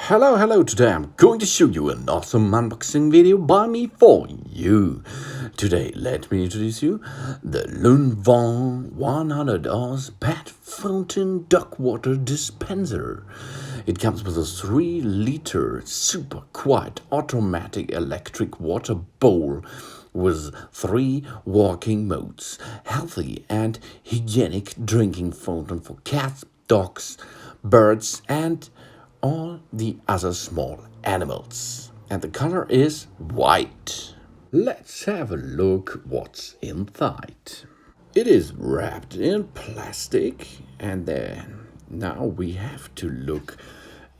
Hello, today I'm going to show you an awesome unboxing video by me for you. Today, let me introduce you the Lunvon 100 Oz Pet Fountain Duck Water Dispenser. It comes with a 3-liter super quiet automatic electric water bowl with 3 working modes: healthy and hygienic drinking fountain for cats, dogs, birds, and all the other small animals. And the color is white. Let's have a look what's inside. It is wrapped in plastic, and then now we have to look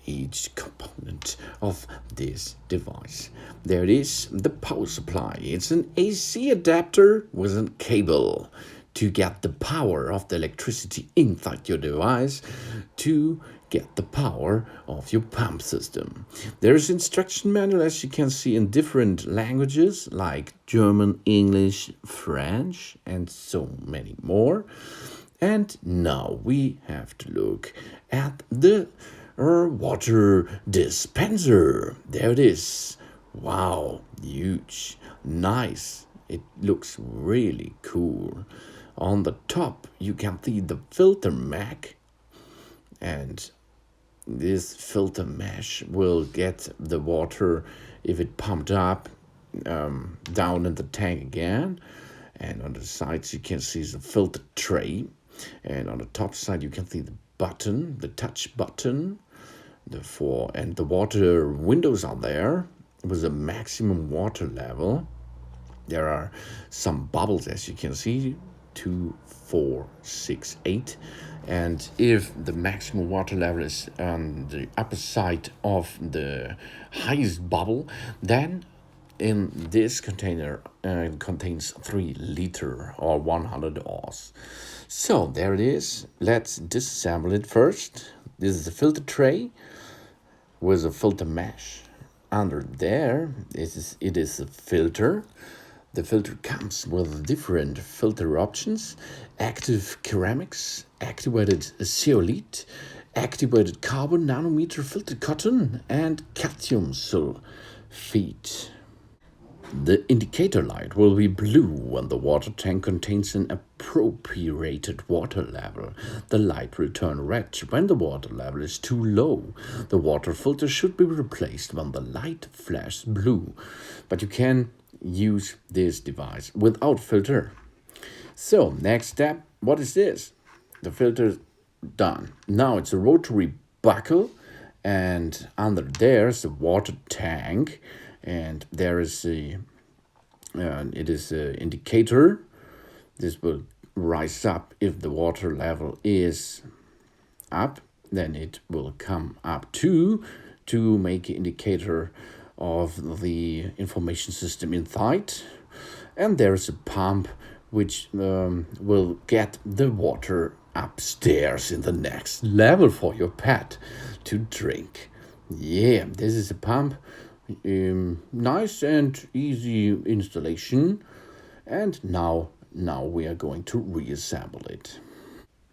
each component of this device. There it is, the power supply. It's an AC adapter with a cable to get the power of the electricity inside your device to get the power of your pump system. There's instruction manual, as you can see, in different languages like German, English, French, and so many more. And now we have to look at the water dispenser. There it is. Wow, huge, nice. It looks really cool. On the top you can see the filter mag, and this filter mesh will get the water, if it pumped up, down in the tank again. And on the sides you can see the filter tray, and on the top side you can see the button, the touch button, and the water windows are there with a maximum water level. There are some bubbles, as you can see, 2, 4, 6, 8. And if the maximum water level is on the upper side of the highest bubble, then in this container contains 3-liter or 100 Oz. So there it is. Let's disassemble it first. This is the filter tray with a filter mesh. Under there it is a filter. The filter comes with different filter options: active ceramics, activated zeolite, activated carbon nanometer filtered cotton, and calcium sulfate. The indicator light will be blue when the water tank contains an appropriated water level. The light will turn red when the water level is too low. The water filter should be replaced when the light flashes blue, but you can use this device without filter. So next step, what is this? The filter done. Now it's a rotary buckle, and under there is the water tank, and there is a indicator. This will rise up if the water level is up. Then it will come up to make an indicator of the information system inside. And there's a pump which will get the water upstairs in the next level for your pet to drink. Yeah, this is a pump. Nice and easy installation. And now we are going to reassemble it.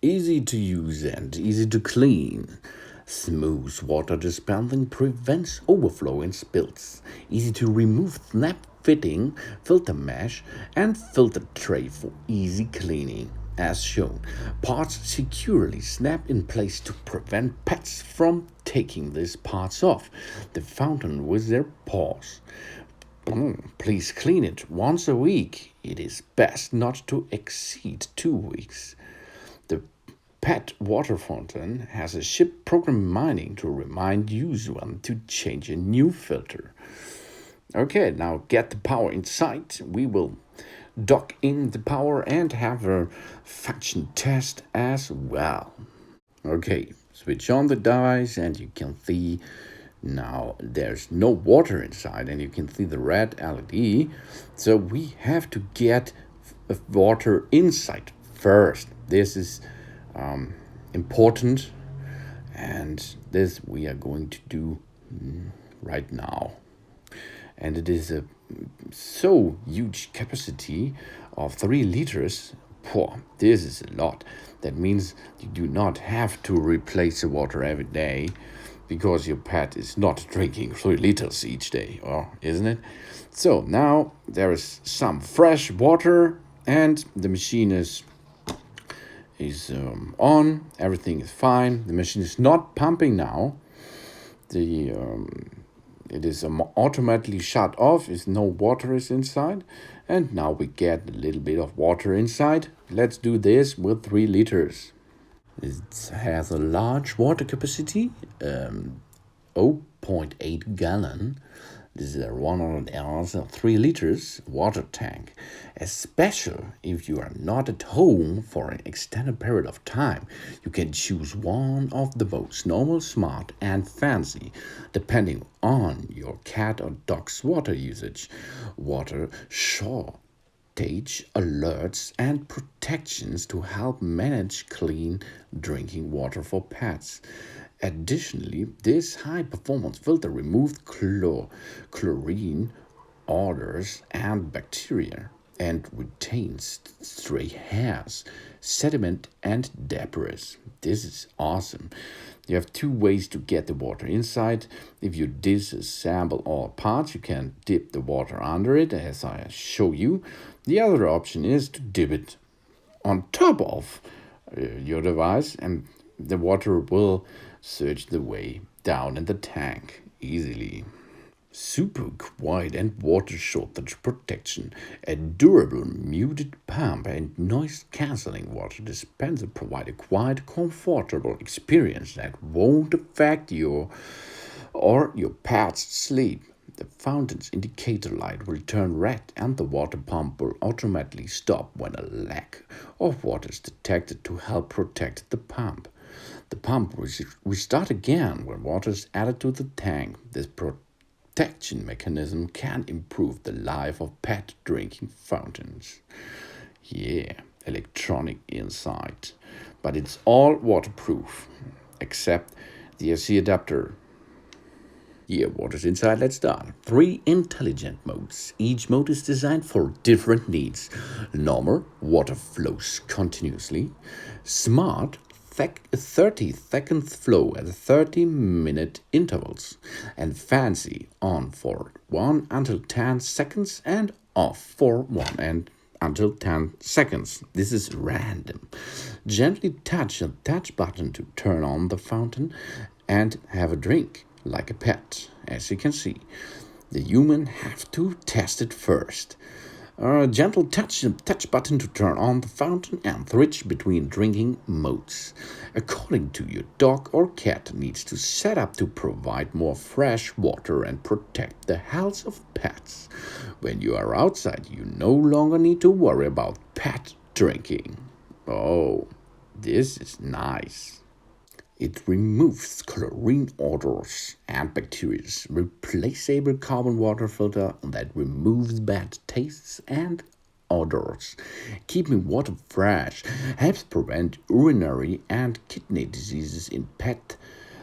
Easy to use and easy to clean. Smooth water dispensing prevents overflow and spills. Easy to remove snap fitting, filter mesh, and filter tray for easy cleaning. As shown, parts securely snap in place to prevent pets from taking these parts off the fountain with their paws. Please clean it once a week. It is best not to exceed 2 weeks. The pet water fountain has a chip program mining to remind you when to change a new filter. Okay, now get the power inside. We will dock in the power and have a function test as well. Okay, switch on the device, and you can see now there's no water inside, and you can see the red LED. So we have to get water inside first. This is important, and this we are going to do right now. And it is a so huge capacity of 3 liters. This is a lot. That means you do not have to replace the water every day. because your pet is not drinking 3 liters each day, or isn't it? So now there is some fresh water, and the machine is on. Everything is fine. The machine is not pumping now. It is automatically shut off. Is no water is inside, and now we get a little bit of water inside. Let's do this with 3 liters. It has a large water capacity, 0.8 gallon. This is a 100 ounce, 3 liters water tank. Especially if you are not at home for an extended period of time, you can choose one of the modes: normal, smart, and fancy, depending on your cat or dog's water usage. Water shortage alerts and protections to help manage clean drinking water for pets. Additionally, this high-performance filter removes chlorine odors and bacteria and retains stray hairs, sediment, and debris. This is awesome. You have 2 ways to get the water inside. If you disassemble all parts, you can dip the water under it, as I show you. The other option is to dip it on top of your device, and the water will search the way down in the tank easily. Super quiet and water shortage protection. A durable muted pump and noise cancelling water dispenser provide a quiet, comfortable experience that won't affect your or your pet's sleep. The fountain's indicator light will turn red, and the water pump will automatically stop when a lack of water is detected to help protect the pump. The pump will restart again when water is added to the tank. This protection mechanism can improve the life of pet drinking fountains. Yeah, electronic inside. But it's all waterproof, except the AC adapter. Yeah, water's inside. Let's start. 3 intelligent modes. Each mode is designed for different needs. Normal, water flows continuously. Smart, 30-second flow at 30-minute intervals. And fancy, on for 1 until 10 seconds and off for 1 and until 10 seconds. This is random. Gently touch the touch button to turn on the fountain and have a drink like a pet. As you can see, the human have to test it first. Gentle touch the touch button to turn on the fountain and switch between drinking modes. According to your dog or cat needs to set up to provide more fresh water and protect the health of pets. When you are outside, you no longer need to worry about pet drinking. Oh, this is nice. It removes chlorine odors and bacteria. Replaceable carbon water filter that removes bad tastes and odors. Keeping water fresh helps prevent urinary and kidney diseases in pets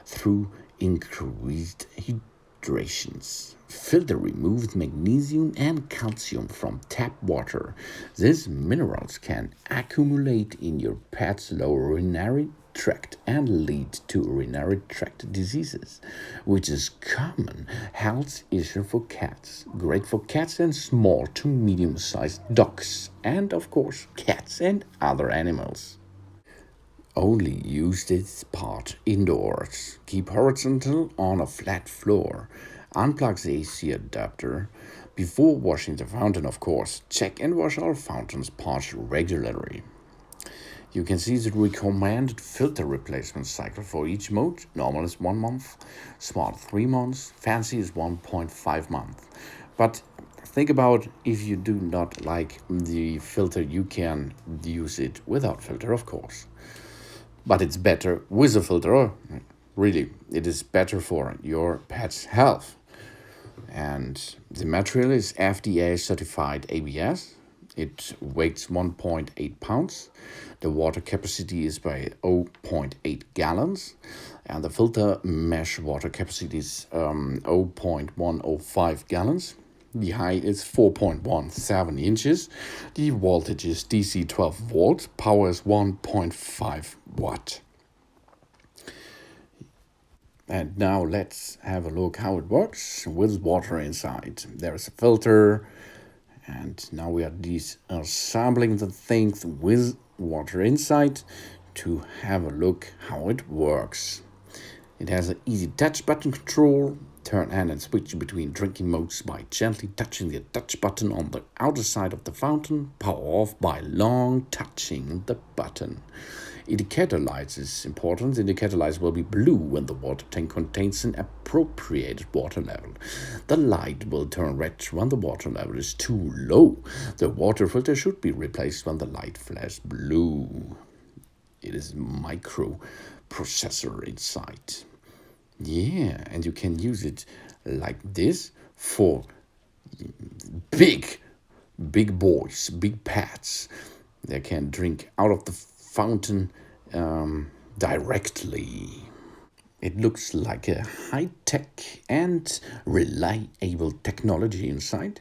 through increased hydrations. Filter removes magnesium and calcium from tap water. These minerals can accumulate in your pet's lower urinary tract and lead to urinary tract diseases, which is common health issue for cats. Great for cats and small to medium-sized dogs, and of course cats and other animals. Only use this part indoors. Keep horizontal on a flat floor. Unplug the AC adapter before washing the fountain, of course. Check and wash all fountains parts regularly. You can see the recommended filter replacement cycle for each mode. Normal is 1 month, smart 3 months, fancy is 1.5 months. But think about if you do not like the filter, you can use it without filter, of course. But it's better with a filter. Really, it is better for your pet's health. And the material is FDA certified ABS. It weighs 1.8 pounds. The water capacity is by 0.8 gallons. And the filter mesh water capacity is 0.105 gallons. The height is 4.17 inches. The voltage is DC 12 volts. Power is 1.5 watt. And now let's have a look how it works with water inside. There's a filter, and now we are disassembling the things with water inside to have a look how it works. It has an easy touch button control. Turn on and switch between drinking modes by gently touching the touch button on the outer side of the fountain. Power off by long touching the button. Indicator lights is important. The indicator lights will be blue when the water tank contains an appropriated water level. The light will turn red when the water level is too low. The water filter should be replaced when the light flashes blue. It is a microprocessor inside. Yeah, and you can use it like this for big boys, big pets. They can drink out of the fountain directly. It looks like a high-tech and reliable technology inside.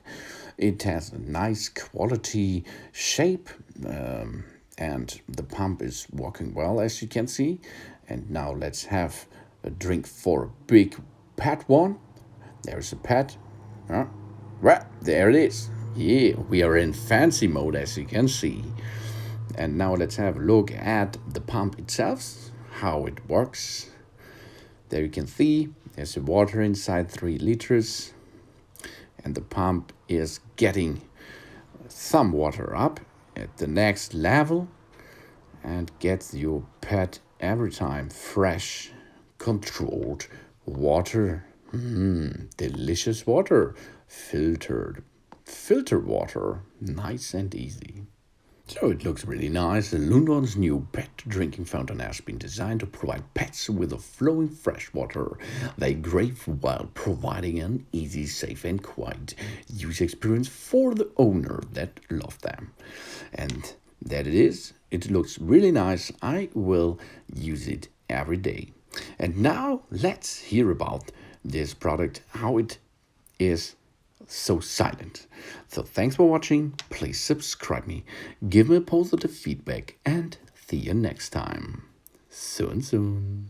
It has a nice quality shape, and the pump is working well, as you can see. And now let's have a drink for a big pet one. There's a pet. Well, there it is. Yeah, we are in fancy mode, as you can see. And now let's have a look at the pump itself, how it works. There you can see there's the water inside, 3 liters. And the pump is getting some water up at the next level and gets your pet every time fresh, controlled water. Delicious water. Filter water. Nice and easy. So it looks really nice. Lunvon's new pet drinking fountain has been designed to provide pets with a flowing fresh water they crave while providing an easy, safe and quiet user experience for the owner that love them. And that it is. It looks really nice. I will use it every day. And now let's hear about this product, how it is so silent. So thanks for watching. Please subscribe me, give me positive feedback, and see you next time. Soon.